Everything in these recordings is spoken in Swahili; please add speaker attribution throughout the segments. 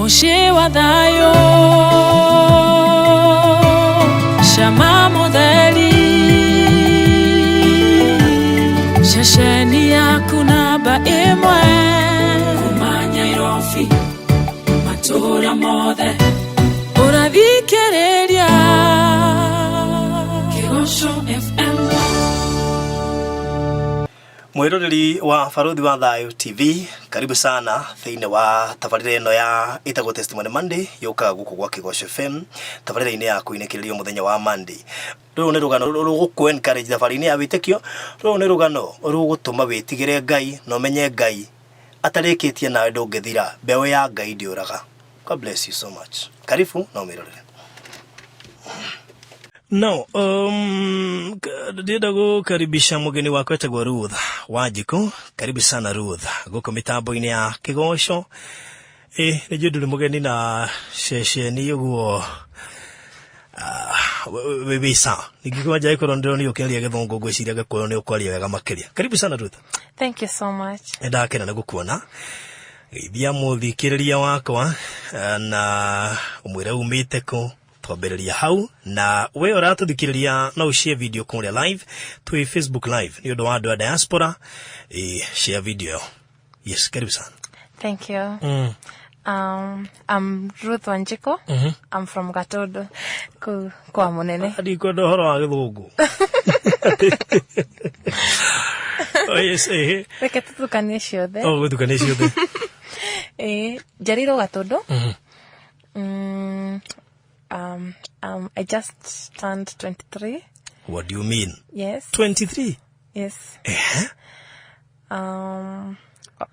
Speaker 1: Mushe wa thayo Shama modeli Shasheni yaku namba imwe Kumanya irofi Matura mothe Uravikereria Kigosho FM
Speaker 2: Mwiroreri wa Faruthi wa Thayo TV, karibu sana thiine wa tabarire ino ya Itakuite Testimony Monday yoka guku gwa Kigosho FM. Tabarire ine ya kuinekiririo muthenya wa Monday. Ru ne rugano ruguku encourage tabarine ya witekio. Ru ne rugano rugutuma witigire Ngai no menye Ngai atarikitie nawe ndungithira bewe ya Ngai ndiuraga. God bless you so much. Karibu na mwiroreri. No, ndienda karibisha mugeni wako etagwo Ruth Wanjiku. Karibu sana Ruth guko mitambo-ini ya Kigosho. Ni nduri mugeni na shesheni uguo webisa nigikwaja ikoro ndiro ni ukiaria githongo gwiciria gakoyo ni ukwaria wega makiria. Karibu sana Ruth.
Speaker 3: Thank you so much.
Speaker 2: Ndakena na gukuona geithia muthikiriria wakwa na umwire umite ko twambiriria hau na we uratuthikiriria no share video kuria live to Facebook live ni undu wa andu a diaspora share video. Yes, karibu sana.
Speaker 3: Thank you. I'm Ruth Wanjiku. I'm from Gatodo kwa munene
Speaker 2: adi ko dohoro wa githungu. Oh yes,
Speaker 3: reke tutukanie ciothe.
Speaker 2: Oh, tutukanie ciothe.
Speaker 3: Jariro Gatodo. I just turned 23.
Speaker 2: What do you mean?
Speaker 3: Yes.
Speaker 2: 23?
Speaker 3: Yes.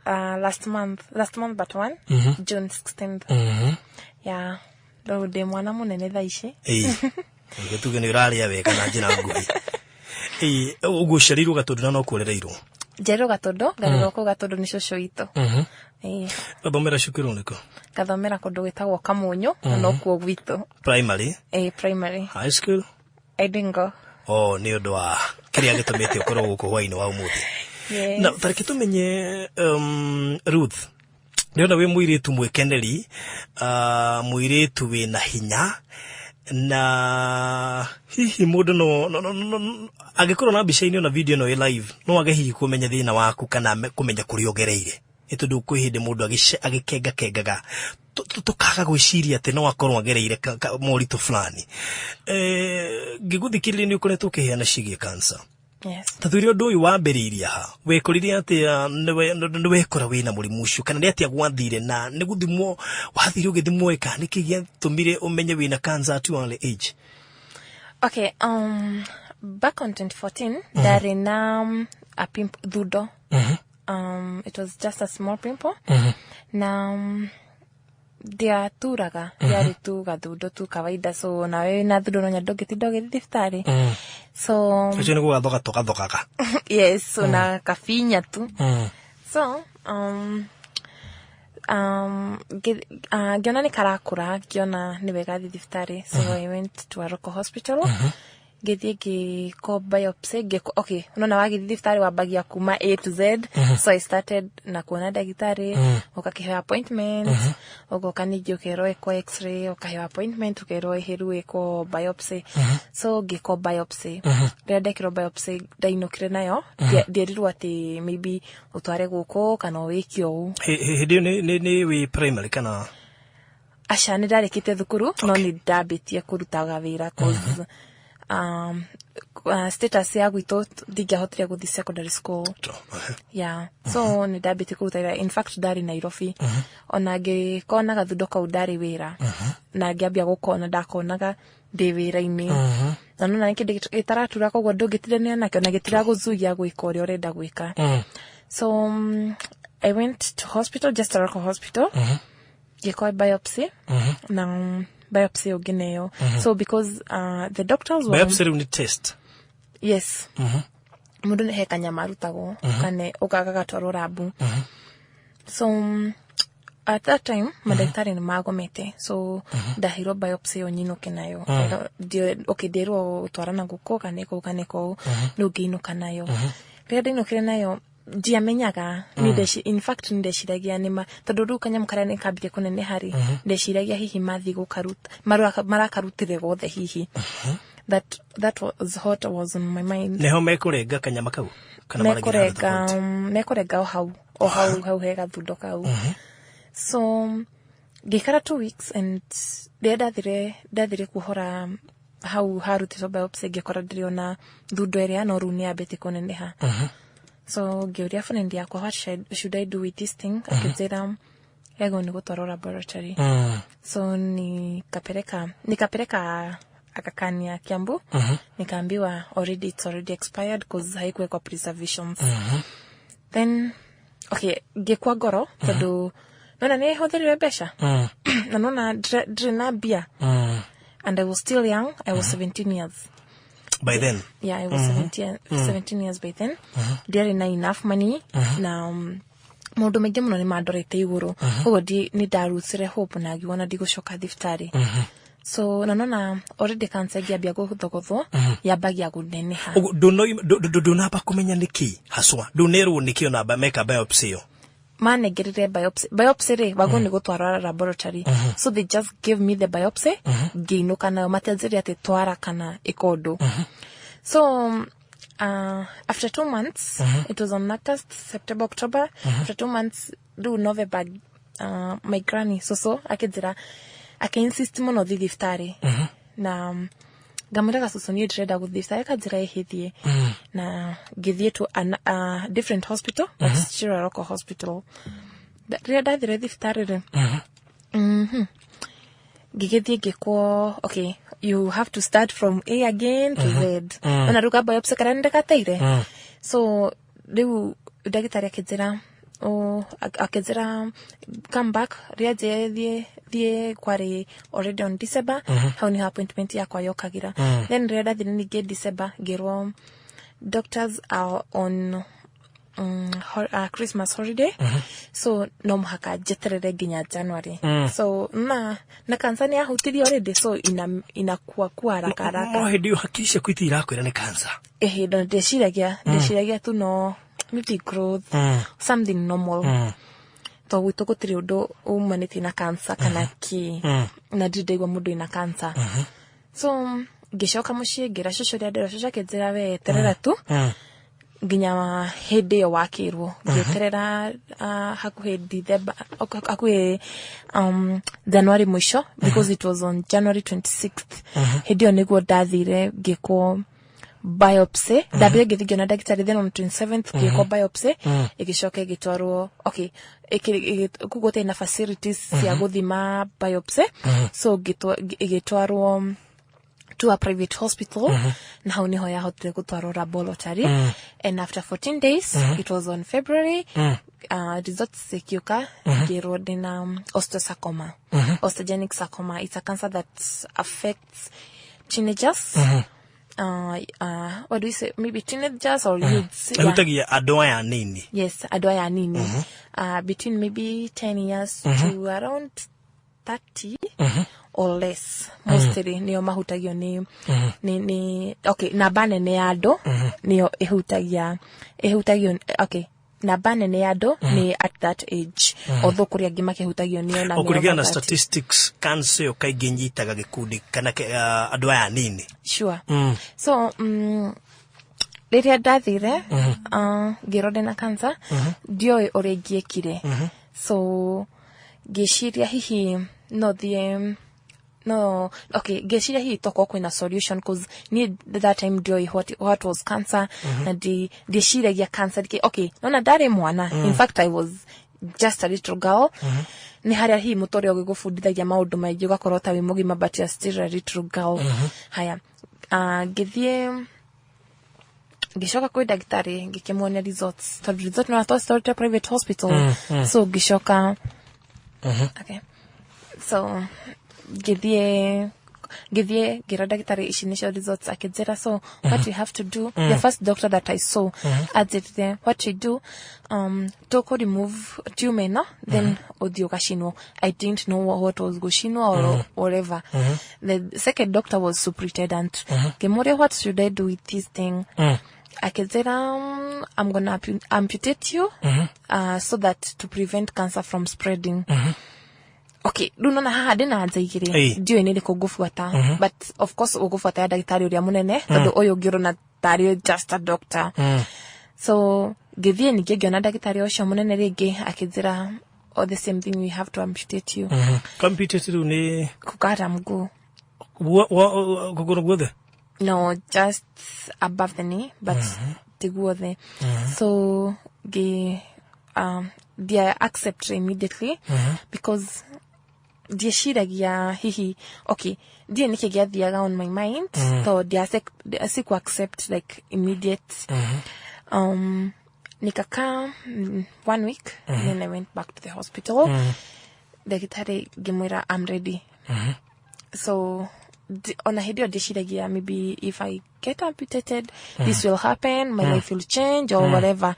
Speaker 3: Last month but one, June 16th. Yeah. Do de mwana munene thaici.
Speaker 2: Ngetuge ni uraria weka na njira nguhi. Ugucariru Gatodo no kurereirwo.
Speaker 3: Jariro Gatodo, garoko Gatodo ni ciocio itu.
Speaker 2: Gathomera cukuru niko?
Speaker 3: Gathomera kundu gwitagwo Kamunyu no kuo gwitu.
Speaker 2: Primary?
Speaker 3: Primary.
Speaker 2: High school?
Speaker 3: I didn't go.
Speaker 2: Oh, ni undu wa kiria gitumite ukorwo guku hwaini wa umuthi.
Speaker 3: Yes.
Speaker 2: Na tareke tumenye Ruth. Ndiona we muiritu mwekeneri, muiritu we na hinya na hihi mundu no agikorwo na mbica-ini na video no live no age hihi kumenya thina waku kana kumenya kuri ogereire itundu kwihinde mundu agikengaga tukaga gwiciria ati no akorwo agereire moritu fulani ngiguthikiriria ni ukoretwo ukiheana cigie cancer.
Speaker 3: Yes.
Speaker 2: Tathuri undu uyu wambiriria ha wekoririe ati ni wekora wina murimu ucio kana ni ati agwathire na ni guthimwo wathire ugithimwo eka ni kigia tumire umenye wina cancer at early age?
Speaker 3: Okay, back on 2014 there na a pimple thundo. It was just a small pimple. Na dia turaga yari tu gathundo tu kawaida, so na we na thundo nya ndogiti thiftari. So
Speaker 2: acho ni gwa thoka.
Speaker 3: Yes, so na kafinya tu. So giona ni karakura, giona ni wega thiftari. So I went to a local hospital. Githie ko biopsy okay, unaona wagi thiftari wabagia kuma A to Z. So I started na kuona Ndagitari, ukakihewa appointment, ugokanijio kero ko x-ray, ukahewa appointment, ukero heru ko biopsy. So giko biopsy. Ndekiro biopsy ndainokire nayo, ndierirwo ati maybe utware guko kana wikio.
Speaker 2: Hindi ni we primary kana
Speaker 3: asha ni ndarekite thukuru no ni ndabitie kurutaga wira cause status ya gwito ndigahotire guthi secondary school. Yeah. So ni ndabiti kuruta, in fact ndari Nairobi. Ona ngikona gathundo kau ndari wira. Na ngiambia gukona ndakonaga ndi wira-ini. Na nona nikindi itaratura koguo ndungitire ni anake ona gitira guzugia gwika uria urenda gwika. So I went to hospital, just a local hospital. Gikoi biopsy. Na biopsy ogineyo. So because the doctors were
Speaker 2: biopsy ni test.
Speaker 3: Yes. Mundu ni hekanya marutago kane ugaga twarwo rabu. So at that time madaktari ni magomete, so ndahiro biopsy onyinuke nayo. Okay, dero twarana guko kaneko nugino kanayo. Rĩrĩa ndainũkire nayo Diamenyaga in fact ndeshiragia nima tondu ru kanyam karane kabire kunene hari ndeshiragia hihi mathi gukaruta marakarutire gothe hihi that was what was on my mind.
Speaker 2: Neho mekurenga kanyama kau kana
Speaker 3: mekurenga hau hega thundo kau. So gikara 2 weeks and ndathire kuhora hau harutitwo biopsy ngikora ndiriona thundo iria no ru ni abete kuneneha. So ngeuria friend yakwa what should I do with this thing? Akizera ego ni gutwara laboratory. So nikapeleka akakania Kiambu. Nikaambiwa it's already expired because haikuwekwa preservations. Then ngekwa ngoro tondu nona ni hotherire besha. Na nona drena bia. And I was still young. I was 17 years.
Speaker 2: By then?
Speaker 3: Yeah, I was 17 years by then. There na enough money. Na mundu maingi muno ni mandorete iguru. Ugo ni ndarucire hope na ngiona ndigushoka thiftari. So nona already cancer giambia guthogothwo yambagia guneneha.
Speaker 2: Ndunaba kumenya niki haswa. Ndunerwo niki ona meka biopsy yo.
Speaker 3: Manegerere biopsy re bagoni gutwara laboratory. So they just gave me the biopsy. Giinuka nayo matenzeri ati twara kana ikodo. So after 2 months, it was on August, September, October. After 2 months, do November, my granny so akizira insist mono thiftari. Na gamuraga soso ni dreda guthifari kazira ehithie. Na githie to a different hospital, that's Chiraroko Hospital. That reda thiftari re. Gigethie gikwo you have to start from A again to Z. Ona ruka biopsy karande kateire. So Ndagitari akizira come back riaje thie kwari already on December. How ni appointment yakwa yokagira. Then reda ni get December gerwo doctors are on Christmas holiday. So no mhaka jeterere ginya January. So na cancer ni ahutiri already, so inakuwa haraka.
Speaker 2: Ndio hakisha kwiti irakwira ni cancer.
Speaker 3: Ndo ndeshiragia tu no maybe growth something normal. To witogotiri undu umaniti na cancer kana ki na ndidegwa mundu ina cancer. So ngishoka mushie ngira shoshoria ndero shoshakenzira we terera tu. Ginya hede yo wakirwo ngeterera hakuhe December hakuhe January mwisho because it was on January 26th. Hede yo niguo ndathire ngiko biopsy ndabire ngithigio na Ndagitari. Then on 27th ngiko biopsy igishoka igitwarwo kugote na facilities cia guthima biopsy. So igitwarwo to a private hospital. Na hau niho yahotire gutwarwo laboratory. And after 14 days, it was on February, results sekiuka ngirwo ndina osteosarcoma. Osteogenic sarcoma. It's a cancer that affects teenagers. What do we say? Maybe teenagers or youths.
Speaker 2: Adoya nini?
Speaker 3: Yes, adoya nini. Between maybe 10 years to around 30 or less. Mostly niyo mahutagio ni na banene yado niyo ehutagio na banene yado ni at that age. Although kuria gima kehutagio niyo na
Speaker 2: okurigana na statistics cancer yo kaigenyitaga gikundi kana adoya nini.
Speaker 3: Sure. So riria ndathire ngirode na cancer ndio oregiekire. So geshiria hihi geshiria hihi toko kwina solution because that time ndio what was cancer na ndishiragia cancer nona ndari mwana. In fact I was just a little girl. Ni haria hii mutore ogigufundithagia maundu maingi ugakorwo ta wi mugima but you still a little girl. Haya gishoka kwa Ndagitari ngikimwonia results. So results no atostore private hospital. So gishoka so githie gira Ndagitari initial results akizera. So what you have to do, the first doctor that I saw added there, what you do toko remove tumor no then audio gashino. I didn't know what was goshino or whatever. The second doctor was superintendent. Gemore, what should I do with this thing? Akizera, I'm gonna amputate you, so that to prevent cancer from spreading. Okay, do na haha dena nzaigire dio enele ko gufuata, but of course ugufuata ya ndagitari uria munene tondu oyo ngiro na tari just a doctor. So githie ni gegyo na ndagitari ocio munene ringi akizira all the same thing, we have to amputate you.
Speaker 2: Amputate ni
Speaker 3: kukata mguu.
Speaker 2: Kuguru guothe?
Speaker 3: No, just above the knee, but tiguothe. So they accept accept because the shiragia hihi okay the nikigia thiaga on my mind, so they are accept like immediate. Nikaka 1 week, then I went back to the hospital. Ndagitari gimwira I'm ready. So on a hedio deshiragia, maybe if I get amputated, this will happen, my life will change or whatever.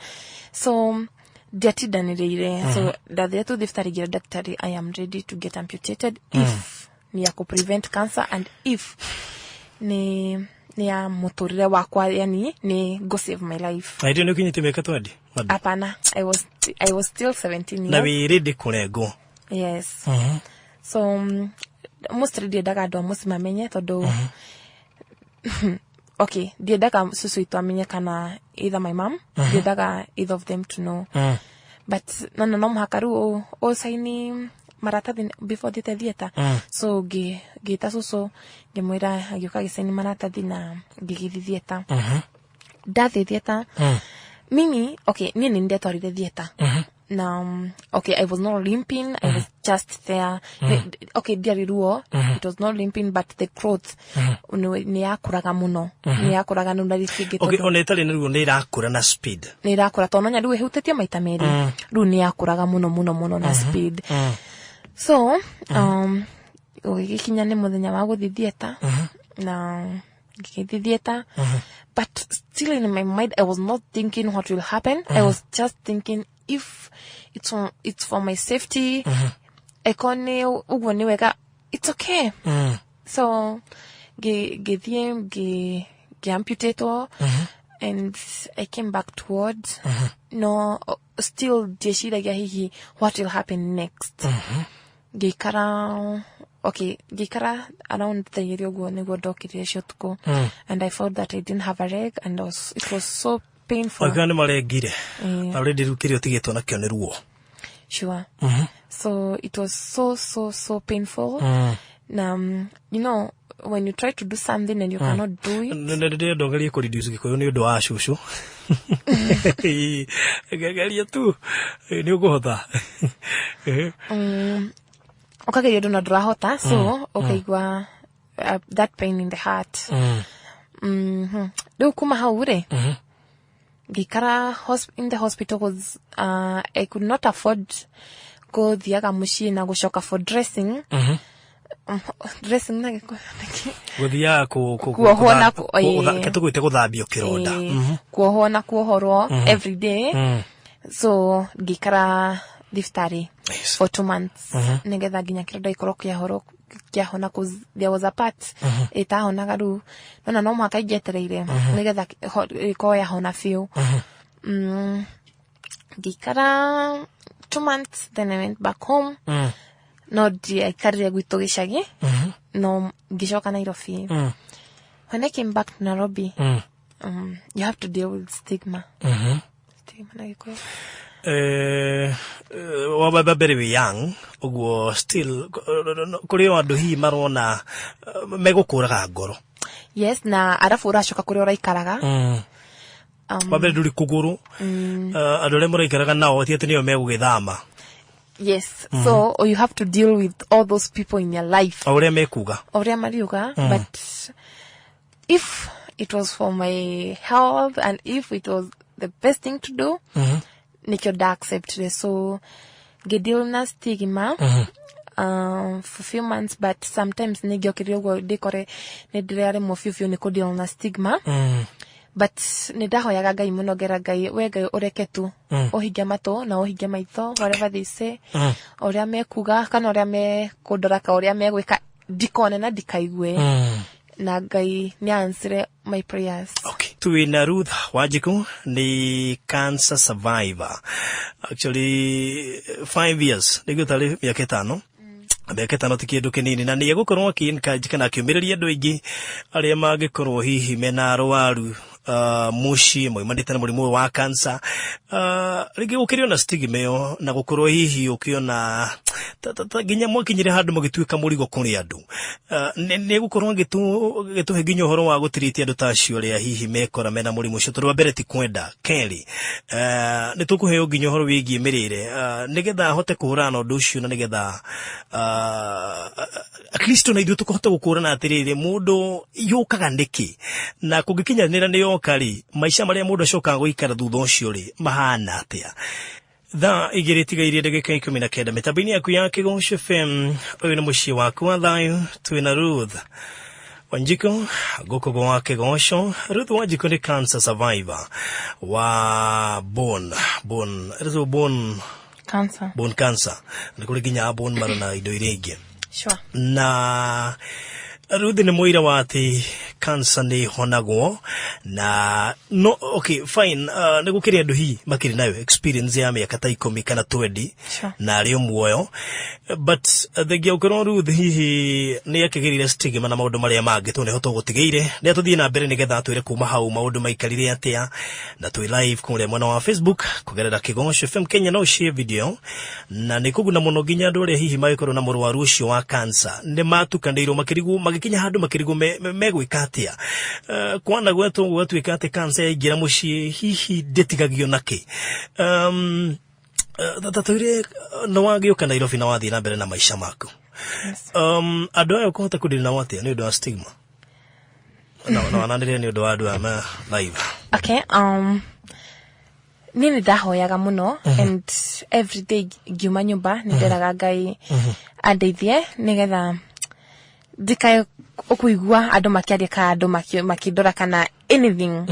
Speaker 3: So datidanire. So dadetu diftarigira daktari, I am ready to get amputated if ni yako prevent cancer and if ni ya motorire wakwa, yani ni go save my life.
Speaker 2: I don't know kinyite meka twadi.
Speaker 3: Apana, I was still 17 years.
Speaker 2: Na we ready kurego.
Speaker 3: Yes. So most ready daga do most mamenye todo. Okay, the daga susu itu amenye kana either my mom, the daga either of them to know. But no mhakaru o saini marata before the theater. So ge tasuso ge moira agyuka gisaini marata dina ge theater. Da theater. Mimi okay, nini ndeto ari theater. Now, okay, I was not limping, I was just there. Okay, diari ruo, it was not limping, but the clothes, ni akuraga muno. Ni akuraga nunda risige.
Speaker 2: Okay, onetali ni ruo ni akura na speed.
Speaker 3: Ni akura tono nya ruo hutetia maita meri. Ruo ni akuraga muno na speed. So, gikinya ni muthenya wa guthi theater. Na githi theater. But still in my mind, I was not thinking what will happen. I was just thinking if it's for my safety, it's okay. So, ge amputator, and I came back towards. No, still hihi what will happen next. Okay, gikara around the year ago, and I felt that I didn't have a leg, and it was so painful. Sure. So it was so painful. You know, when you try to do something and you cannot do it. Okay, you do not drahota, so okay, that pain in the heart. Do kuma haure. Gikara in the hospital was I could not afford go the aga mushi na go shoka for dressing. Dressing na
Speaker 2: guthia
Speaker 3: kuohona
Speaker 2: Itakuite guthambio kironda.
Speaker 3: Kuohoro every day. So gikara diftari for 2 months. Negetha ginya kiroda ikoro kia hona cause there was a part eta hona garu no mwaka igetereire negetha iko ya hona feel. Gikara 2 months, then I went back home. No I carried gwito gishagi. No gishoka Nairobi. When I came back to Nairobi, you have to deal with stigma. Stigma na iko.
Speaker 2: Very young, or still Korea do he marona megokura ngoro.
Speaker 3: Yes, na arafu urashoka kuri ora ikaraga.
Speaker 2: Babere kuguru. Adole mura ikaraga nao tiete niyo megugithama.
Speaker 3: Yes, so you have to deal with all those people in your life.
Speaker 2: Auria mekuga.
Speaker 3: Auria mariuga, but if it was for my health and if it was the best thing to do, nikyoda accept it. So deal na stigma for few months, but sometimes nigyokirio dekore nedreare mo few niko deal na stigma. But nidahoyaga gai muno gera gai wega oreketu ohigia mato na ohigia maitho, whatever they say. Oria mekuga kana oria me kodoraka oria megwika dikone na dikaigwe. na Ngai ni answer my prayers.
Speaker 2: Okay. Tuina Ruth Wanjiku ni cancer survivor. Actually 5 years. Ndagitari miaka 5. Miaka 5 tikindu kinini na ni gukorwo akikana akiumiriria andu aingi aria magikorwo hihi mena arwaru mushi moimanite na murimu wa cancer rigi ukirio na stigma yo na gukorwo hihi ukiona ginya mwakinyire handu mugituika murigo kuri andu ni gukorwo gituhe ginya horo wa gutiritia andu tacio ria hihi mekora mena murimu ucio tondu mbere ti kwenda keri ni tukuheo ginya horo wigie mirire nigetha hote kuhurana na undu ucio na nigetha at least na ithu tukohota gukurana atiriri mundu yukaga ndiki na kungikinyanira ni yokari maisha maria mundu acoka guikara thutha ucio ri mahana atia tha igiritiga ndagika 19 mitambo-ini yaku ya Kigosho FM. Uyu ni mucii waku wa thayu. Twina Ruth Wanjiku guku gwa Kigosho. Ruth Wanjiku ni cancer survivor wa bone cancer ni kuri ginya bone maro na indo iringi.
Speaker 3: Sure.
Speaker 2: Na Ruth ni muira wa ati cancer ni honagwo na no okay fine ni gukiri andu hi makiri nayo experience ya miaka ta 10 kana 20
Speaker 3: sure.
Speaker 2: na ari muoyo but the giokoro Ruth hihi ni akigirire stigma na maundu maria mangi tu ne hoto gutigeire ni atuthie na mbere nigetha twire kuma hau maundu maikarire atia na twi live kule mwana wa Facebook kugerera Kigosho FM Kenya no share video na nikuguna muno ginya andu aria hihi magikoro na murwaru ucio wa cancer ni matukandeirwo makirigu magikinya handu makirigu megwikatia kwana gwetu ikate cancer yaingira mucii hihi detigagio naki tatawire no wagioka Nairobi na wathi na mbere na maisha maku. Andu ayo kuhota kudina watia ni undu wa stigma no ananire ni undu wa andu ama live.
Speaker 3: Okay, nini ndahoyaga muno and every day ngiuma nyumba ninderaga Ngai andeithie nigetha ndikae ukuigua andu makiaria ka andu makindora kana anything.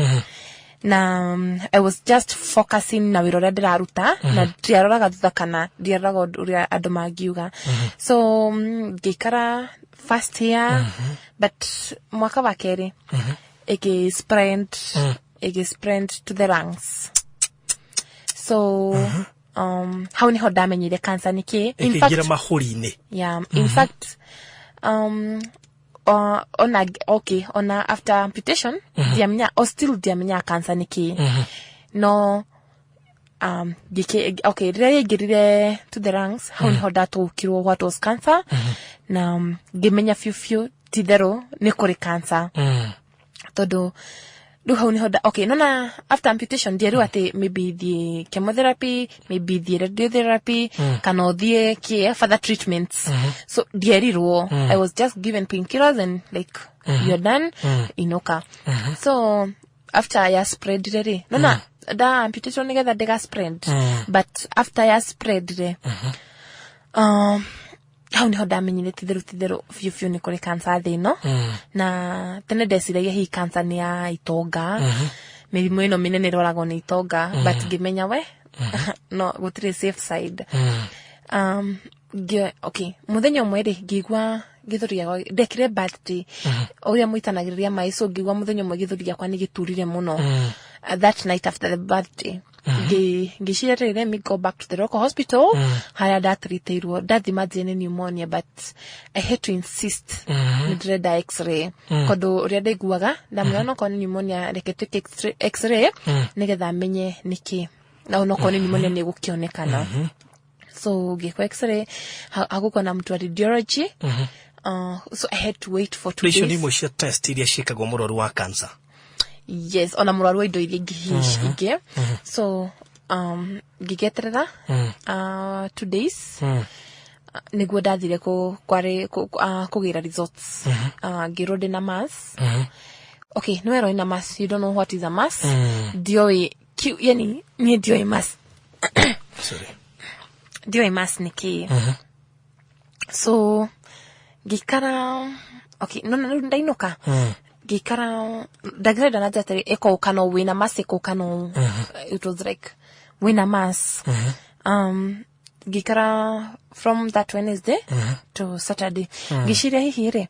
Speaker 3: Na I was just focusing na wira ndiraruta na ndiaroraga thutha kana ndiaroraga uria andu mangiuga. So ngikara first year but mwaka wa keri igi spread to the lungs. So how ni ho damenyire cancer niki in fact
Speaker 2: mahuri-ini.
Speaker 3: Yeah, in fact on after amputation diamenya cancer niki no rire girire to the lungs how ni ho datukirwo what was cancer na gimenya few tidero ni kuri cancer todo do how ni ho nona after amputation dieru ate maybe the chemotherapy, maybe the radiotherapy, kana the care further treatments. So dieru I was just given painkillers and like you're done, inoka. So after I spread the nona da amputation together they got spread, but after I spread how ni ho damenyire tidero few ni kuri cancer thino na tene desiragia hi cancer ni ya itonga mirimu ino minene rorago ni itonga but gimenya we no gutire safe side. Okay, muthenya mweri ngigwa githuria dekire birthday oria muitanagiriria maiso ngigwa muthenya mwe githuria kwa ni giturire muno that night after the birthday. Ngishire let me go back to the local hospital. Haya datriteirwo dathimagene pneumonia but I had to insist nidre x-ray kodo ria ndaiguaga ndamwona ko pneumonia rekete x-ray nigetha menye niki na onoko pneumonia ni gukionekana. So ngikwa x-ray haguko na mtu wa radiology. So I had to wait for 2 days.
Speaker 2: Ni mocia test iria shikagwo murwaru wa cancer.
Speaker 3: Yes, ona murwaru indo iria ngihishige. So gigeterera 2 days niguo ndathire kugira results. Girode na mass. Okay, no ero ina mass, you don't know what is a mass. Dioi yani ni dioi mass.
Speaker 2: Sorry.
Speaker 3: Dioi mass niki. So gikara okay, no ndainoka. Gikara dagreda na jatari eko kano wina mass eko kano it was like wina mass. Gikara from that Wednesday to Saturday. Gishiria hihire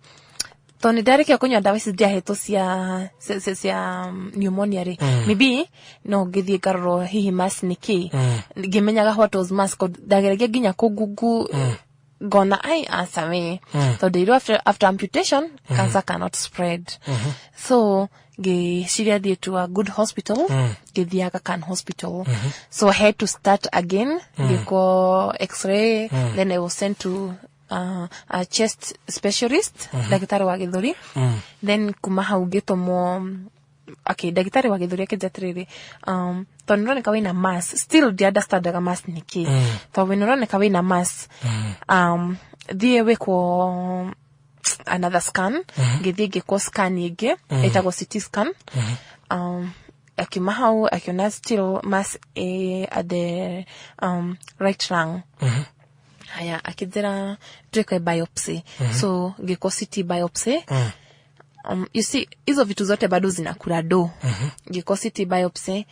Speaker 3: Toni ndarĩkia kũnyua ndawa ici ndiahetwo cia pneumonia ri. Maybe no ngĩthiĩ ngarorwo hihi mass nĩkĩ. Ngĩmenyaga what was mass ndageragia nginya kũngungu gonna answer me. So they do after amputation, cancer cannot spread. So she to a good hospital, the Aga Khan hospital. So I had to start again. They go X-ray. Then I was sent to a chest specialist, Ndagitari wa Githuri. Then kumaha ugeto mo. Okay, Ndagitari wa Githuri akejatiriri. Tonirone kawe na mass. Still the understand daga mass niki. So when nirone kawe na mass, the weko another scan. Githie geko scan yege. Itago CT scan. Akimahau akiona still mass at the right lung. Haya akidera dreke biopsy. So geko CT biopsy. You see, hizo vitu zote bado zinakula do. Geko CT biopsy.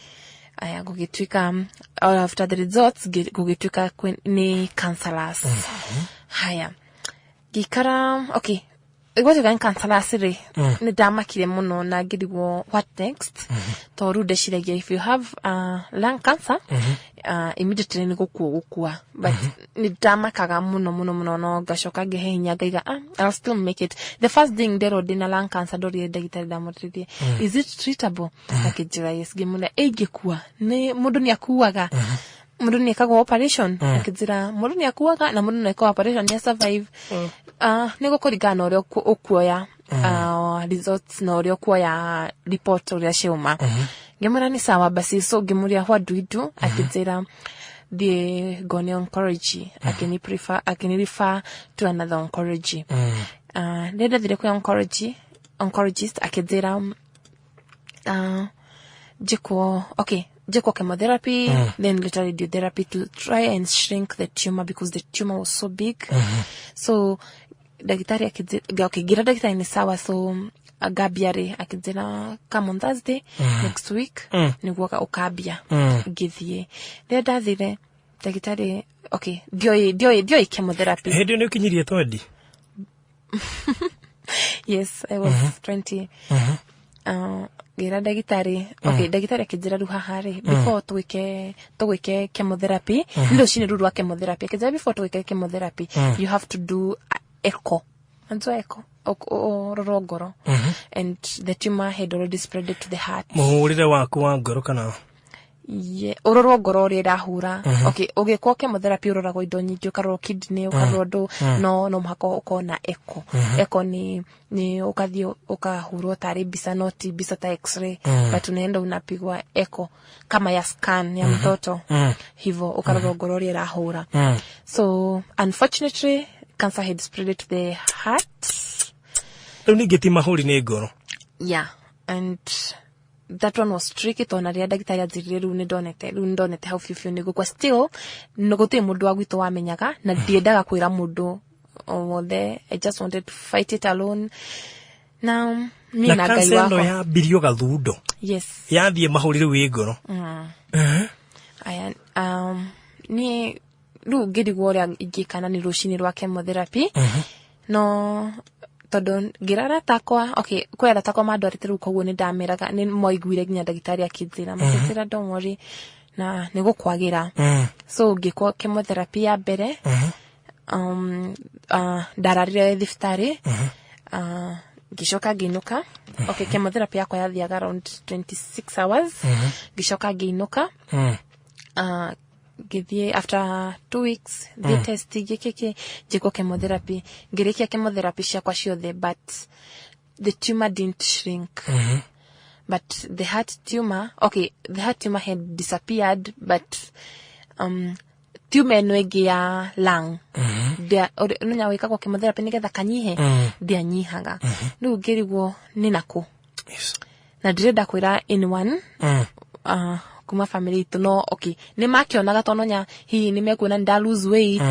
Speaker 3: Aya gugitwika after the results gugitwika ni cancerous. Haya. Gikara okay. Igwati gan cancerous ri. Ni dama kire muno na gidiwo what next? To rude shirege if you have lung cancer, immediately ni gukua. But ni dama kaga muno no gashoka gehe nyagaiga I'll still make it. The first thing dero dina lung cancer dori Ndagitari damotri. Is it treatable? Akijira yes gimula egekua. Ne mundu ni akuaga. Mundu ni kago operation. Akijira mundu ni akuaga na mundu ni kago operation ya survive. Nego korigana ore okuoya results na ore okuoya report ore sheuma. Gemura ni sawa basi so gemuria what do we do? Akijira the gone oncology. Akini refer to another oncology. Leda dire kwa oncologist akijira Jeko chemotherapy, then later radiotherapy to try and shrink the tumor because the tumor was so big. So Ndagitari gira Ndagitari ni sawa so agabiare akidira come on Thursday next week ni kuoka ukabia githie. There dazire Ndagitari dio chemotherapy.
Speaker 4: Hedio ni ukinyirie twadi.
Speaker 3: Yes, I was 20. Gira Ndagitari Ndagitari akijira ruha hari before tuweke chemotherapy ndo shine rurwa chemotherapy akijira before tuweke chemotherapy you have to do echo anzo echo rorogoro and the tumor had already spread to the heart
Speaker 4: muhurire waku wa ngoro kana
Speaker 3: ororogoro rira hura ugekwo chemotherapy uroragwo indo nyingi ukarorwo kidney ukarorwo ndo no mhako ukona echo ni ukathio ukahurwo tari bisa noti bisa ta x-ray but unaenda unapigwa echo kama ya scan ya mtoto hivyo ukarorwo ngoro rira hura so unfortunately cancer had spread to the heart
Speaker 4: ni geti mahuri ni ngoro
Speaker 3: and that one was tricky to na Ndagitari azirire ru ndonete how few ni gukwa still no guti mundu wa gwito wamenyaga na ndiendaga kwira mundu there I just wanted to fight it alone now me na gai wako
Speaker 4: ya birio gathundo
Speaker 3: yes
Speaker 4: yathie mahurire wi ngoro
Speaker 3: aya ni ru gidigwo ria igikana ni rushini rwa chemotherapy no todo girara takwa kwera takwa madorite ru koguo ni ndameraga ni moiguire ginya Ndagitari akizira makizira don't worry na nigukwagira so ngikwa chemotherapy ya mbere dararire thiftari gishoka ginuka chemotherapy yakwa yathiaga around 26 hours gishoka ginuka githie after 2 weeks the test gikeke jiko chemotherapy ngirikia chemotherapy ciakwa ciothe but the tumor didn't shrink but the heart tumor had disappeared but tumor nwegi ya lung nunya wika kwa chemotherapy nigetha kanyihe ndianyihaga riu ngirigwo ni naku na ndirenda kwira anyone kuma family to no ni makionaga tononya hi ni mekuona nda lose weight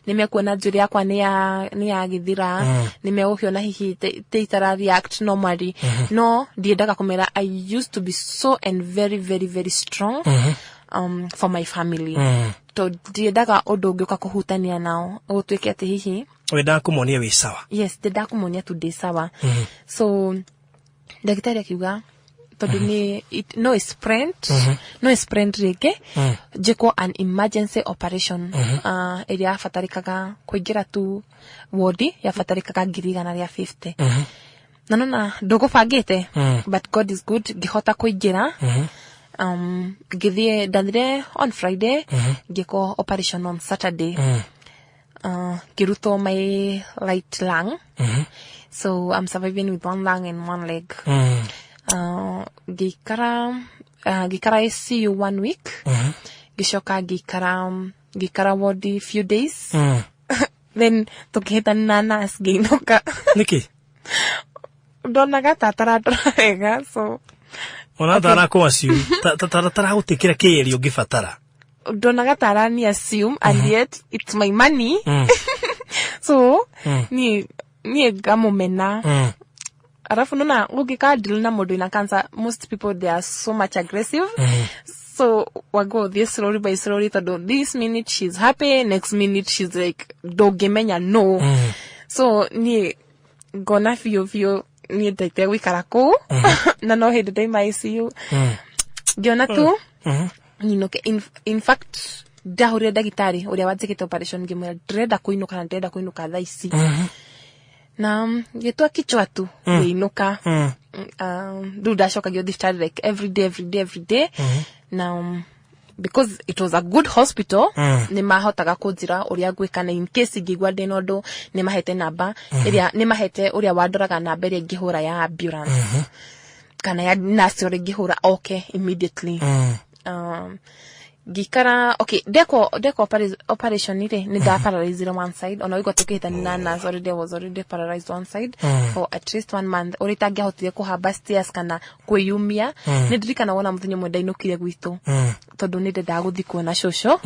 Speaker 3: ni mekuona njuri yakwa ni ya githira ni mekuona hihi teitara react normally no ndiendaga kumera I used to be so and very very very strong for my family to ndiendaga undu ngioka kuhutania nao gutwike ati hihi
Speaker 4: Wenda kumuonia wi sawa.
Speaker 3: Yes, ndenda kumuonia tu ndi sawa. So ndagitari akiuga tondu ni no sprint rege jiko an emergency operation area afatarikaga kuingira tu wodi yafatarikaga 150. Na ndugubangite but God is good ngihota kuingira ngithie ndathire on Friday ngiko operation on Saturday kiruto my right lung so I'm surviving with one lung and one leg gikara ICU 1 week gishoka gikara wodi few days then tukihita nanas ginoka
Speaker 4: niki
Speaker 3: donaga tatara so
Speaker 4: ona tara ko asiu tara utikira kiri ugifatara
Speaker 3: donaga tara ni assume and yet it's my money so ni gamomena arafu nona ugika deal na modo ina cancer most people they are so much aggressive so we go this slowly by slowly this minute she's happy next minute she's like dogemenya no so ni gonna feel ni dete wikarako na no hede dai my ICU giona tu you know in fact dahure ndagitari uria wajikite operation ngimwe ndreda kuinuka thaici na yetu akichwa tu inuka do dashoka gyo discharge like every day now because it was a good hospital ni mahotaga kunjira uria gwikana in case ngigwa ndinondo ni mahete namba iria ni mahete uria wandoraga namba iria ngihura ya ambulance kana ya nurse uria ngihura okay immediately gikara okay deko operation ire ni da paralyzed one side ona wigo tukihita ni nurse was already paralyzed one side for at least 1 month orita ngihotire kuhamba stairs kana kwiyumia ni ndirikana wona muthenya mwe ndainukire gwitu tondu ni ndenda guthi kuona shosho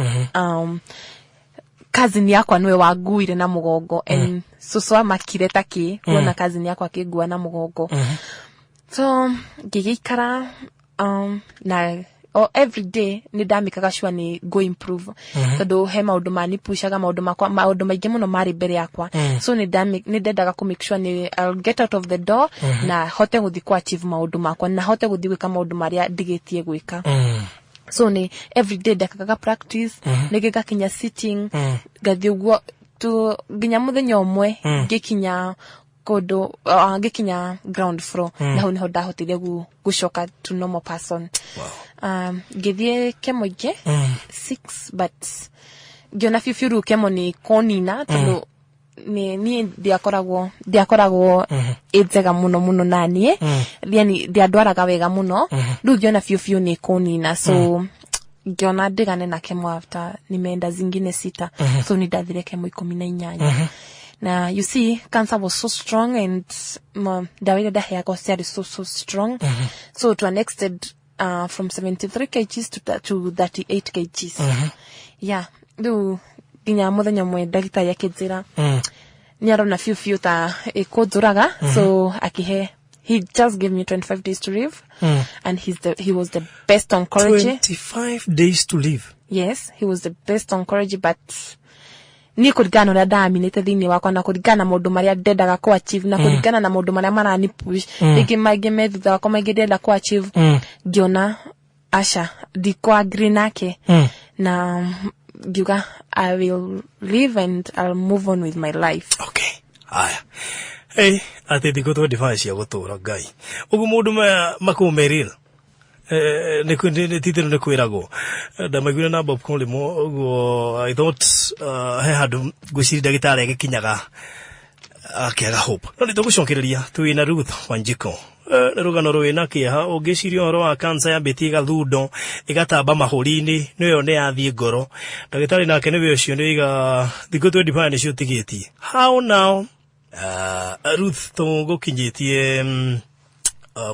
Speaker 3: cousin yakwa niwe wanguire na mugongo and soso amakire taki kuona cousin yakwa akigua na mugongo so gigikara na every day ni damikaga shwa ni go improve tondu he maundu mani pushaga maundu maingi muno mari mbere yakwa so ni ndendaga ku make sure ni I'll get out of the door na hote guthi ku achieve maundu makwa na hote guthi gwika maundu maria ndigitie gwika so ni every day ndakaga practice nigiga kinya sitting gathi uguo tu ginya muthenya umwe gikinya kodo gikinya ground floor na ho niho ndahotire gushoka to normal person githie kemoje 6 but giona fifiru kemo ni konina tondu ni ndiakoragwo ejega muno nanie yani ndiandwaraga wega muno ndu giona fifiu ni konina so giona ndigane na kemo after nimeenda zingine 6 so ni ndathire kemo 18 Now, you see, cancer was so strong and the way that hair got is so strong. So to an extent, from 73 kgs to 38 kgs. Yeah. Do ginya muthenya mwe ndagitari akinjira. Ni arona fiu ta ikoduraga. So he just gave me 25 days to live. And he was the best oncology.
Speaker 4: 25 days to live?
Speaker 3: Yes, he was the best oncology, but ni kurigana na daminete thini wakwa na kurigana maundu maria ndendaga ku achieve na kurigana na maundu maria marani push magi methu wakwa magi ndenda ku achieve giona asha diko agree nake na giuga I will live and I'll move on with my life.
Speaker 4: Okay. Aya. Hey, ate diko to device ya gutura ngai ugu mundu makumeril ne titero ne kwirago da magwira na bob konle mo go I thought he hadu gwiciri ndagitari agikinyaga akiaga hope no nitugucokereria twina Ruth Wanjiku rugano rwina kiha ugicirio horo wa cancer ya betiga thundo igatamba mahuri-ini niyo ne yathie ngoro ndagitari nake niwe ucio niga thiko 25 nicio tigitie how now Ruth tugukinyitie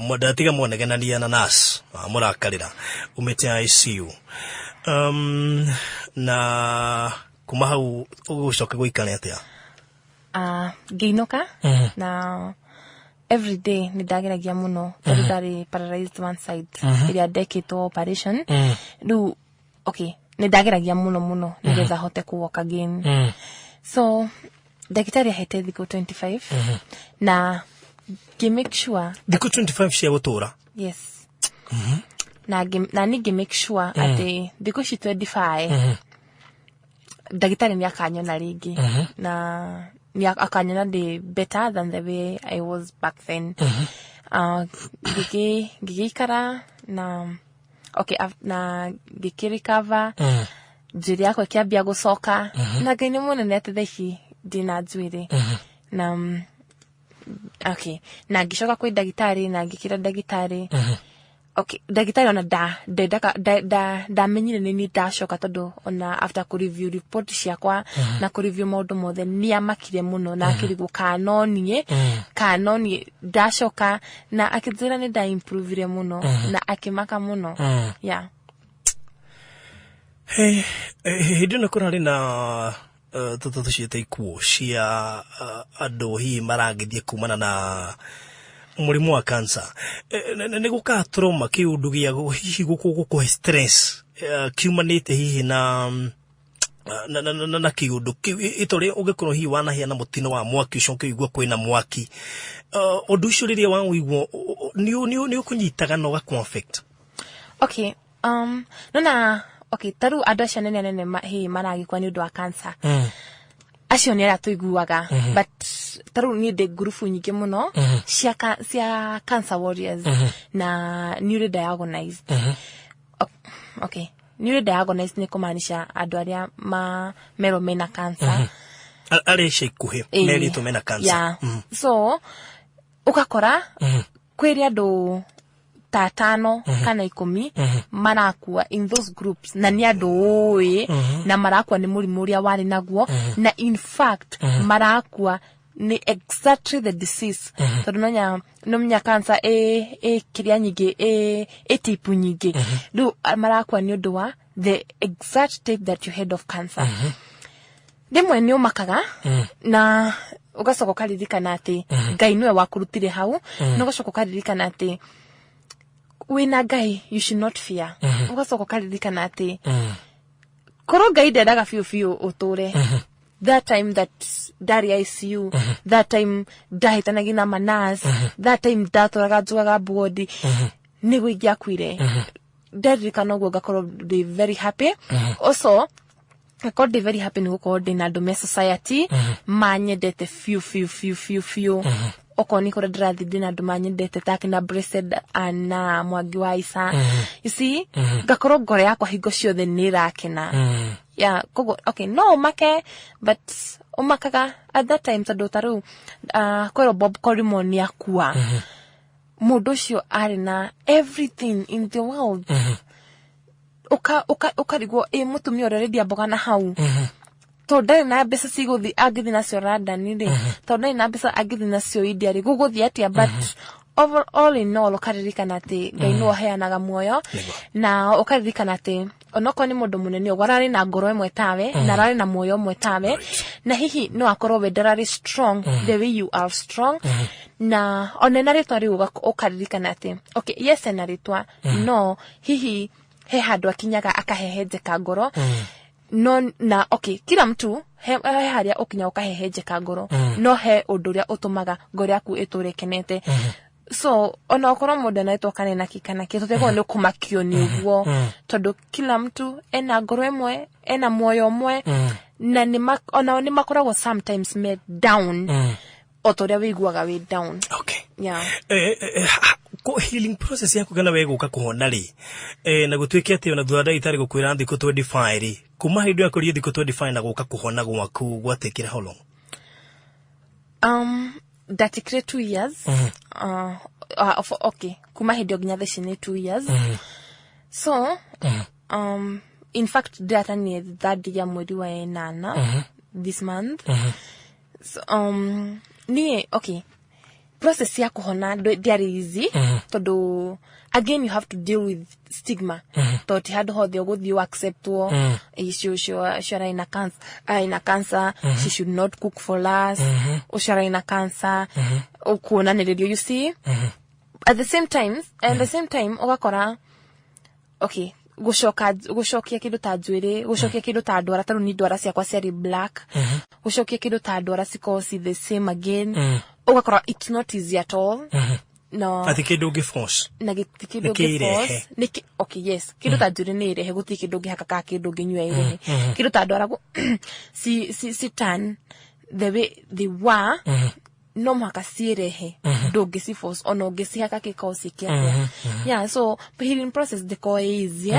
Speaker 4: mwandatiga mwonegenania na nas murakarira umete ICU na kuma hau ugucoka guikana atia
Speaker 3: giinoka na every day ni ndageragia muno tondu ndari paralyzed one side iria ndekitwo operation du okay ni ndageragia muno nigetha hote ku walk again so Ndagitari ahete thiko 25 na make sure
Speaker 4: thiko 25 cia gutura.
Speaker 3: Yes. Na ni make sure ati thiko shi 25 Ndagitari ni akanyona ringi na ni akanyona the better than the way I was back then. Gigikara na na gikirikava njiri yako kiambia gucoka na Ngai ni munene atetheshi dina njwiri na na ngicoka kwi Ndagitari na ngikira Ndagitari Ndagitari ona da menyire ni ndacoka tondu ona after ku review report ciakwa na ku review maundu mothe ni amakire muno na akirigo kanoni ndacoka na akithira ni da improve muno na akimaka muno. Yeah.
Speaker 4: Hindi na kurari na toto ciete ikuo cia andu hi marangithie kumana na murimu wa cancer. Ne guka trauma kiundu gia hihi guku stress kiumanite hihi na kiundu itore ugikorwo hihi wanahia na mutino wa mwaki ucio ngigua kwina mwaki undu ucio riria wangwigwo ni ukunyitaga no ga conflict.
Speaker 3: Nona taru andu acio nene hi maragikwa ni undu wa cancer. Acio ni ara tuiguaga but taru ni de group nyingi muno cia cancer warriors na newly diagnosed. Newly diagnosed ni kumaanisha andu aria mena cancer.
Speaker 4: Ari shikuhe meri to mena cancer.
Speaker 3: Yeah. So ukakora kwiri andu ta 5 kana 10 marakua in those groups na ni andu na marakua ni murimu uria wari naguo na in fact marakua ni exactly the disease. Tondu nonya cancer kiria nyingi type nyingi du marakua ni undu wa the exact type that you had of cancer. Demwe ni umakaga na ugacoka karirikana ati Ngai niwe wakurutire hau no ugacoka karirikana ati wina Ngai you should not fear. Ugacoka karirikana ati koro Ngai ndendaga fiu uture. That time that Dari ICU, that time dahitanagi na manas, that time datoraga jugaga body, nigu igiakwire. Ndirikana uguo ngakorwo very happy. Also ngakorwo very happy ni gukorwo ndina andu me society manyendete few. Okoni kora drathi ndina andu manyendete takina Blessed ana Mwangi wa Isa. You see, ngakorwo ngore yakwa hingo ciothe ni rakena. Yeah, no make, but umakaga at that time taru kwero Bob Corimon ni akua. Mundu cio ari na everything in the world. Ukarigwo mutumia already aboga na hau. Tondai na mbeca ciguthi agithi nacio London ri. Tondai na mbeca agithi nacio India ri. Guguthi atia but all in all ukaririkana ati Ngai no heanaga muoyo na ukaririkana ati onoko ni mundu munene ogwarari na ngoro imwe tawe na rari na muoyo imwe tawe na hihi no akorwo we ndarari strong the way you are strong na onena ritwa ri ukaririkana ati yes na ritwa no hihi he handu akinyaga akahehenjeka ngoro no na kila mtu he haria ukinya ukahehenjeka ngoro no he undu uria utumaga ngoro yaku iturekenete. So ona okoro mundu na itokane na kikana kitotego ni kumakio ni uguo tondu kila mtu ena ngoro imwe ena moyo umwe na ni makoragwo sometimes made down otoria wiguaga we down. Yeah.
Speaker 4: Ko healing process yako kana we guka kuhona ri na gutwike ati ona thutha Ndagitari gukwira thiko 25 ri kuma hindu yako ri thiko 25 na guka kuhona gwaku gwatekira how long?
Speaker 3: That it 2 years. Kuma hindu ginya theci ni 2 years. So in fact data ni that ya mweri wa 8 this month. So, ni process ya kuhona very easy todo again you have to deal with stigma to ti hado ho thio guthio accept wo shara ina cancer she should not cook for us shara ina cancer okuona nelerio you see at the same time ugakora gucokia kindu ta njwiri gucokia kindu ta ndwara taru ni ndwara ciakwa ciari black gucokia kindu ta ndwara cikosi the same again ugakora it's not easy at all no
Speaker 4: ati kindu giforce
Speaker 3: na kindu giforce okay yes kindu ta njwiri ni irehe guti kindu gihaka ka kindu ginywa irehe kindu ta ndwara si tan the way they were no makasirehe dogi si force ono gesi haka ke kosi kia yeah so the healing process the ko easy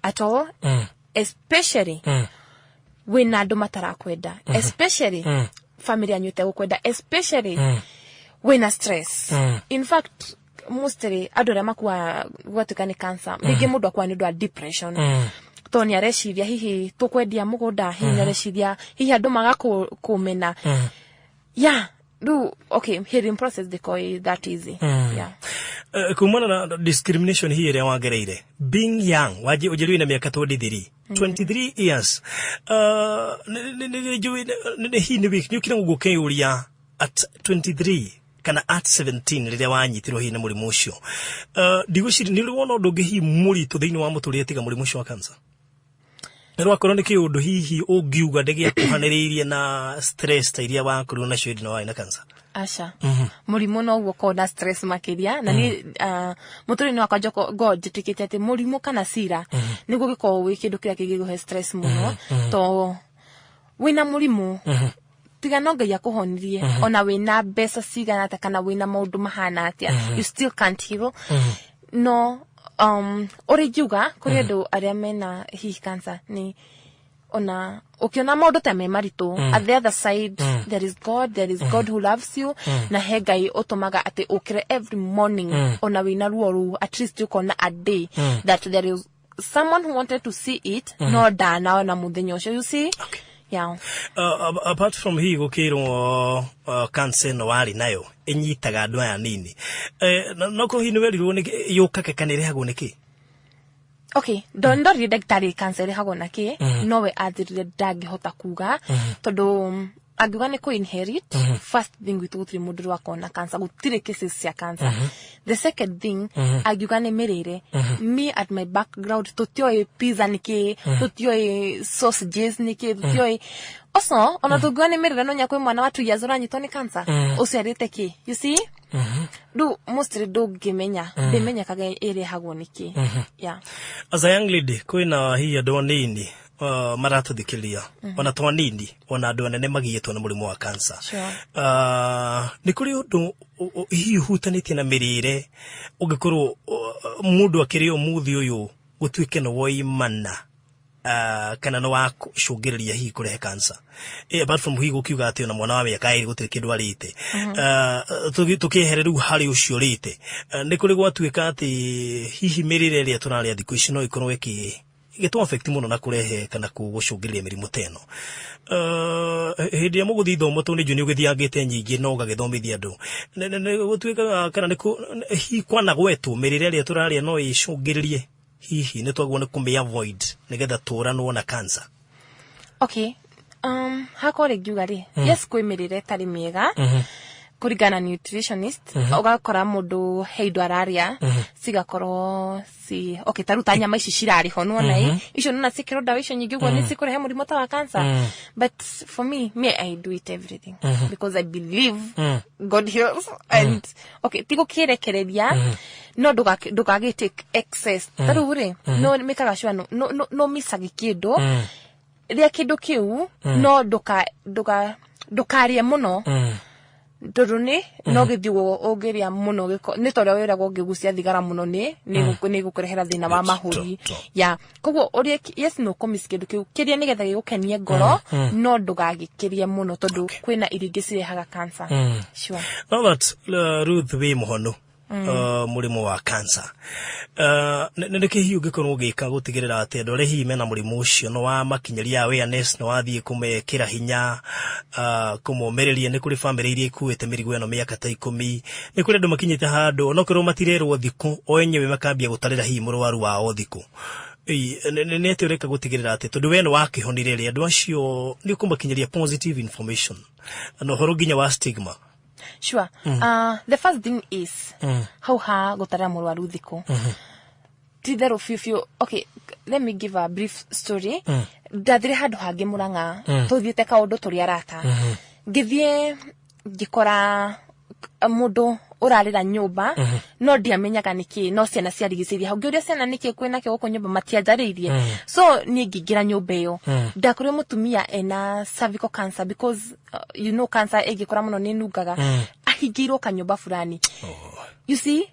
Speaker 3: at all especially when ado matara kwenda especially family anyute gukwenda especially when a stress in fact mostly adora makwa gwatukane cancer bige mundu akwa ni ndo depression toni areciria hihi tukwendia mugunda hihi areciria hihi andu maga kumena yeah do okay hearing process they call it that easy yeah
Speaker 4: kumana na discrimination here ya wagereire being young waje ujeliwe na miaka 23 years hii ni week ni kina nguke uria at 23 kana at 17 rire wanyitirwo hii na muri mucio digushiri ni wona ndoge hii muri to thiini wa muturi atiga muri mucio wa cancer Nero akorwo ni kiundu hihi ungiuga ndege kuhaniriria na stress ta iria wakorwo na cio no na cancer
Speaker 3: asha murimu no ugo ko na stress makiria na ni muturi no akajja god tikite ati murimu kana sira niguo giko wi kindu kiria kigiguhe stress muno to wina murimu tiga no ngai akuhonirie ona wina besa cigana ta kana wina maundu mahana atia you still can't heal no orijuga kuri andu aria mena hi cancer ni ona ukiona maundu ta me maritu at the other side there is God who loves you na hegai otomaga ati ukire every morning ona wina ruoru at least you kona a day that there is someone who wanted to see it no dana ona muthenyo ucio you see okay. Yeah.
Speaker 4: Apart from hii gukiro cancer no wali nayo enyitaga andu aya nini noko hii ni werirwo ni yukake kanire hago niki
Speaker 3: okay ndori ndagitari cancer hago naki nowe athirire ndangihota kuga tondu agiuga ni ku inherit first thing gututri mundu wako na cancer gutire cases cia cancer the second thing agiuga ni mirire me at my background totio pizza niki totio sausages niki totio also ona tugwa ni mirire no nyakwe mwana watu yazora nyitoni cancer uciarite ki you see do mostly do gimenya demenya kaga ere hago niki yeah
Speaker 4: as a young lady koina hii ado nini maratuthikiria ona twanini ona andu anene magiyetwo na murimu wa cancer ni kuri undu hii hutanitie na mirire ungikorwo mundu akirio muthi uyu gutwike no woimana kana no wakucungiriria hii kurehe cancer apart from hii gukiuga ati ona mwana wa miaka iri gutire kindu arite tukihereru hari ucio rite ni kuri gwatuika ati hihi mirire ria turaria thiku ici no ikorwo gitu affect muno na kurehe kana kugucungiriria mirimu teno hindi ya muguthi thomo to ni juni ugithiangite nyingi no gagithomithia andu gutuika kana ni hi kwana gwetu mirire ria turaria no icungiririe hihi ni twagwo ni kumbe avoid nigetha turanwo na cancer
Speaker 3: okay hakore giugari yes kwimirire tari miega kurigana nutritionist ugakora mundu heindo araria cigakoro si okay taruta nyama ici cirari ho nona icio nona cikiro dawa icio nyingi gwo ni cikurehe murimo ta wa cancer but for me I do it everything because I believe God heals and okay tigo kirekereria no ndugage take excess tarure no mekaga sure no misagi kindu ria kindu kiu no ndukaria muno Dorone no githiwo ogeria muno giko ni toria wera go ngigucia thigara muno ni gukurehera thina wa mahuri ya koguo ori yes no komisikedu kiu kiria nigetha gikukenie ngoro no ndugagikirie muno tondu kwina iringi cirehaga cancer sure
Speaker 4: no that Ruth we muhono murimu wa cancer neke hiyo gikorwo gika gutigirira ati ndore hi mena murimu ucio no wa makinyeria awareness no wathie kumekira hinya kumomereria ni kuri family iria ikuite mirigo eno miaka ta 10 ni kuri andu makinyite handu no kiro matirerwo thiku o enyewe makambia gutarira hi murwaru wa othiku ne teoreka gutigirira ati tondu we no wakihonire andu acio ni kumakinyeria positive information no horo ginya wa stigma.
Speaker 3: Sure. The first thing is how ha gotara murwaru thiku. Tidero fiu okay let me give a brief story. Ndathire handu hangi Murang'a tuthiete kaundu turi arata. Ngithie ngikora mundu urarira nyumba no ndiamenyaga niki no ciana ciarigiciria hau ngiuria ciana niki kwina kio guko nyumba matianjariirie so ni ngingira nyumba iyo ndakore mutumia ena cervical cancer because you know cancer igikora muno ni nungaga ahingirwo kanyumba fulani. You see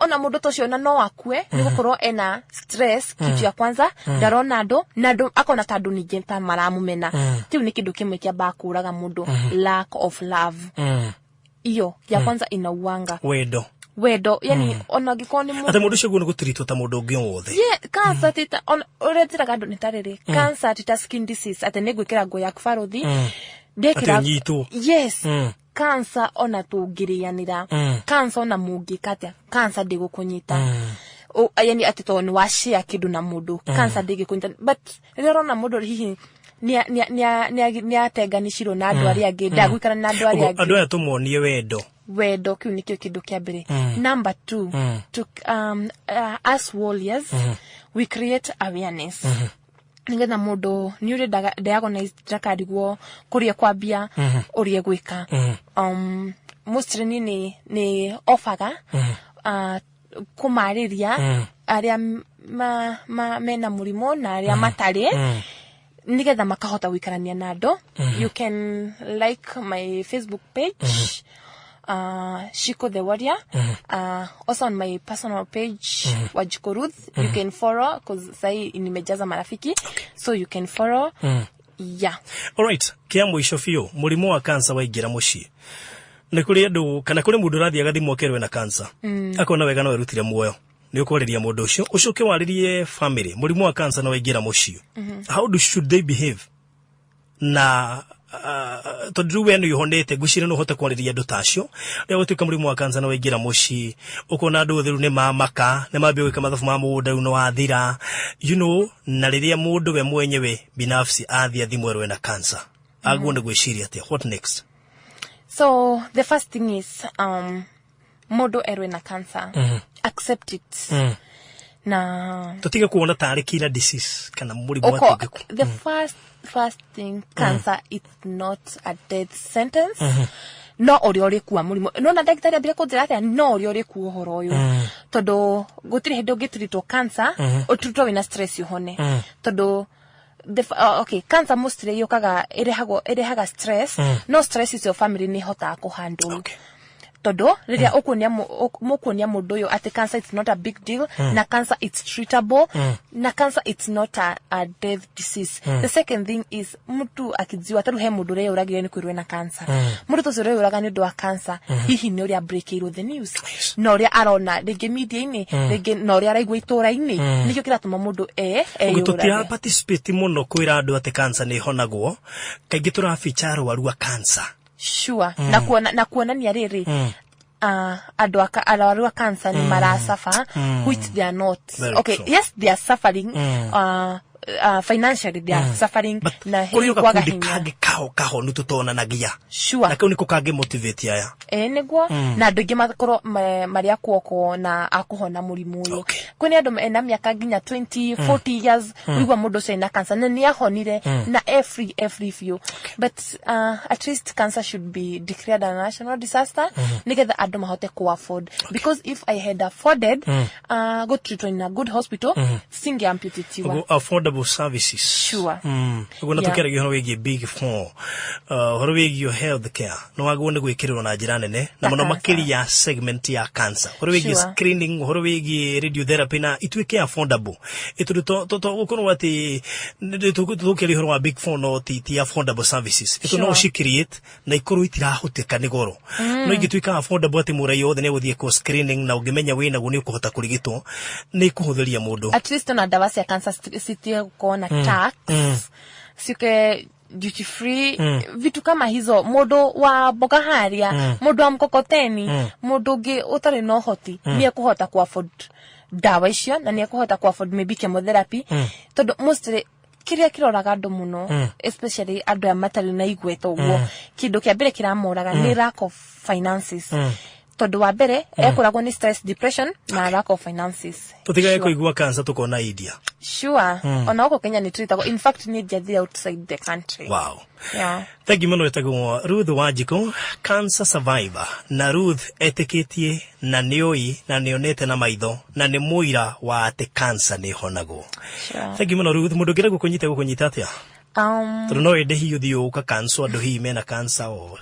Speaker 3: ona mundu tocio na no akue ni gukorwo ena stress kitu ya kwanza ndarona nado akona tandu ningi ta maramumena tiu ni kindu kimwe kia bakuraga mundu lack of love. Iyo ya kwanza inauanga wedo yani ona gikoni mu
Speaker 2: ate mundu cio guo gutiritwo ta mundu ungi wothe
Speaker 3: cancer tita on uretira gandu ni tariri cancer tita skin disease ate ne gwikira ngo ya kufaruthi dekira yes cancer ona tungirianira cancer ona mungikata cancer ndigukunyita yani ate to ni washia kidu na mundu cancer ndigukunyita but rero na mundu hihi ni ateganishiro na andu ari angi ndagwikara na andu ari angi
Speaker 2: andu aya tumuonie
Speaker 3: wedo kiu nikio kindu kia mbere. Number 2 to as warriors we create awareness. Nigetha mundu ni uri diagnosed ndakarigwo kuria kwambia urie gwika mostly ni ofaga kumariria aria mena murimo na aria matari nigetha makahota gwikarania nado. You can like my Facebook page Shiko the Warrior, also on my personal page Wanjiku Ruth. You can follow because sai nimejaza marafiki, so you can follow. Yeah.
Speaker 2: All right. Kia mwisho fio murimo wa cancer waigira mucii ni kuri andu kana kuri mundu rathia gathimo kerwe na cancer akona wega no erutire muoyo ni ukoriria mundu ucio ucoke waririe family murimo wa cancer no waigira mucii. How should they behave na tondu wenu yuhonete gucire no hote kwariria andu tacio rero tuika murimo wa cancer no waigira mucii ukona andu thiru ni mamaka ne mambia gwika mathafu ma mundu no athira you know na riria mundu we mwenyewe binafsi athia thimo erwe na cancer agonde gwiciria ate what next?
Speaker 3: So the first thing is mundu erwe na cancer accept it na
Speaker 2: tutige kuona tari kila disease kana murimo wa tigeku.
Speaker 3: The first thing cancer is not a death sentence. No ori kuwa murimo no na ndagitari abire kunjira ati no ori kuwa uhoro uyu tondu gutiri hindu ngitirito cancer ututo wina stress yuhone tondu okay cancer mostly yokaga irehaga stress no stress is your family ni hota ku handle todo riria ukunia mundu uyu ati cancer it's not a big deal na cancer it's treatable na cancer it's not a death disease. The second thing is mtu akidziwa taru he mundu re uragire ni kwirwe na cancer mundu to zure uraga ni ndo wa cancer hihi ni uria breakiro the news no uria arona rege media ini rege no uria araigwa itura ini nikyo kiratuma mundu
Speaker 2: gututia participate muno kwira andu ati cancer ni honagwo kaingi tura feature waru cancer.
Speaker 3: Sure. Na kuona ni ariri andu arawaru wa cancer ni marasafa which they are not. Okay, yes they are suffering financially they are suffering na
Speaker 2: hiyo kwaga hinya kaho nututona nagia.
Speaker 3: Sure.
Speaker 2: Na kuni kukage motivate aya
Speaker 3: negwo na andu ingi makoro maria kuoko na akuhona murimu uyu kuni andu ena miaka ginya 20 40 years wigwa mundu cena cancer na ni ahonire na every few but at least cancer should be declared a national disaster nigetha andu mahote ku afford because if I had afforded go treat in a good hospital singe amputatiwa
Speaker 2: affordable services.
Speaker 3: Sure.
Speaker 2: Guna tukere gihoro wigi big four horo wigi your health care no wagonde gwikirwo na njira nene na muno makiri ya segment ya cancer horo wigi screening horo wigi radiotherapy na itwike affordable itu to ukono ati tukere horo wa big four no ti affordable services itu no shi create na ikoro itirahoteka ni goro no igitwika affordable ati murai yothe ne guthie ko screening na ungimenya wina guni ukuhota kurigitwo ni kuhuthiria mundu
Speaker 3: at least na dawa cia cancer city kona tax sike duty free vitu kama hizo modo wa boga haria modo wa mkokoteni modo ge utari no hoti ni kuhota ku afford dawa icio na ni kuhota ku afford maybe chemotherapy todo mostly kiria kiroraga andu muno especially andu ya matari na igweto uguo kindu kia mbere kiramuraga ni lack of finances tondu wa mbere ekoragwo ni stress, depression na lack of finances.
Speaker 4: Tutigaye kuigua cancer tukona India.
Speaker 3: Sure. Ona uko Kenya ni treatable. In fact, ni jadi outside the country.
Speaker 2: Wow.
Speaker 3: Yeah.
Speaker 2: Thank you muno etagwo Ruth Wanjiku, cancer survivor. Na Ruth etikitie na nioi na nionete na maitho na ni muira wa ate cancer ni honago.
Speaker 3: Sure.
Speaker 2: Thank you muno Ruth, mundu gira gukunyita atia? Turu no ende hiyo thio uka cancer ndo hi mena cancer or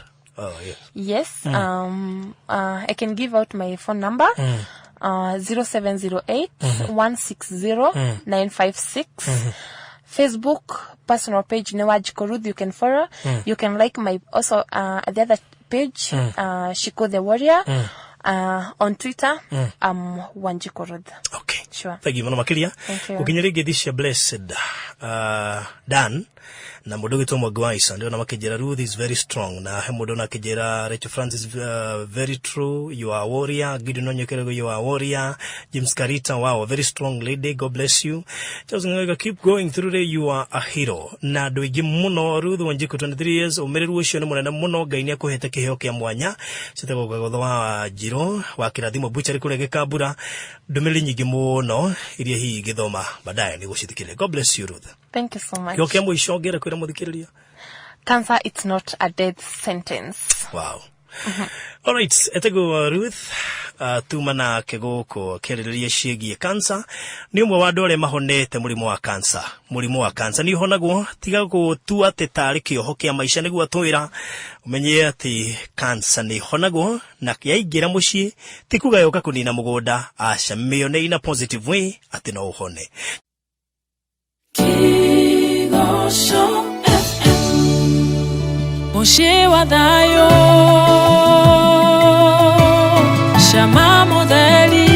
Speaker 3: Yes. I can give out my phone number. 0708 160 956. Facebook personal page Wanjiku Ruth, you can follow. You can like my also the other page Shiko the Warrior. On Twitter Wanjiku Ruth.
Speaker 2: Okay.
Speaker 3: Sure.
Speaker 2: Thank you muno makiria. Ukinyere gedisha blessed Dan na mudogo to Magwaisa ndio na makejera Ruth is very strong na hemodo na kejera Rachel Francis very true, you are a warrior. Gideon Onyekero, you are a warrior. James Karita, wow, a very strong lady, God bless you. Just keep going through there, you are a hero. Na doigi muno Ruth Wanjiku 23 years umereru ucio ni munene muno Ngai akuhete kiheo kia mwanya citego gotho wa Jiro wa kirathimo buchari kurege kabura ndumiri nyingi muno iria hi githoma baadaye ni gucithikire. God bless you Ruth.
Speaker 3: Thank you so much.
Speaker 2: Yoke mwisho ngera kwira muthikiriria.
Speaker 3: Cancer, it's not a death sentence.
Speaker 2: Wow. All right, etego Ruth tumana kegoko kereriria ciegi cancer ni umwe wa ndore mahonete murimo wa cancer ni honagwo tiga go tu atetari kioho kia maisha niguo atwira umenye ati cancer ni honagwo na yaingira mucii tikuga yoka kunina mugunda aca mĩone ina positive way ati no uhone.
Speaker 1: Moshe wa thayo Shama modeli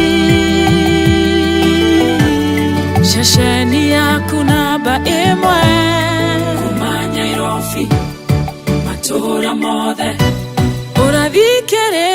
Speaker 1: Shasheni yaku namba imwe Kumanya irofi Matura mothe Urathikere